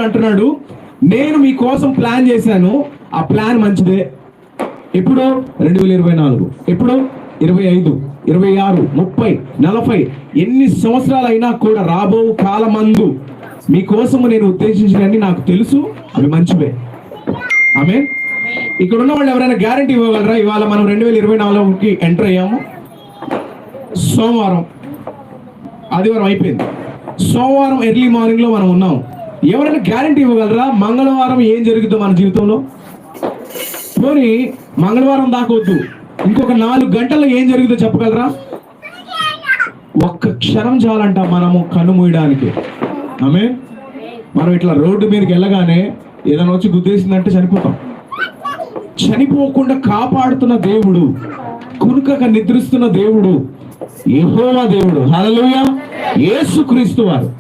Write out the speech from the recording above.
అంటున్నాడు, నేను మీకోసం ప్లాన్ చేశాను, ఆ ప్లాన్ మంచిదే. ఇప్పుడు 2024, ఇప్పుడు 25, 26, 30, 40 ఎన్ని సంవత్సరాలైనా కూడా రాబో కాలమందు మీకోసము నేను ఉద్దేశించినవి నాకు తెలుసు, అవి మంచివే. ఆమె ఇక్కడ ఉన్న వాళ్ళు ఎవరైనా గ్యారంటీ ఇవ్వగలరా? ఇవాళ మనం 2024కి ఎంటర్ అయ్యాము. సోమవారం, ఆదివారం అయిపోయింది, సోమవారం ఎర్లీ మార్నింగ్ లో మనం ఉన్నాం. ఎవరైనా గ్యారంటీ ఇవ్వగలరా మంగళవారం ఏం జరుగుతుందో మన జీవితంలో? పోనీ మంగళవారం దాకొద్దు, ఇంకొక 4 గంటల్లో ఏం జరుగుతుందో చెప్పగలరా? ఒక్క క్షణం చాలంట మనము కన్ను మూయడానికి. ఆమె మనం ఇట్లా రోడ్డు మీదకి వెళ్ళగానే ఏదైనా వచ్చి గుద్దేసిందంటే చనిపోతాం. చనిపోకుండా కాపాడుతున్న దేవుడు, కునుకక నిద్రిస్తున్న దేవుడు యెహోవా దేవుడు. హల్లెలూయా. యేసుక్రీస్తు వారు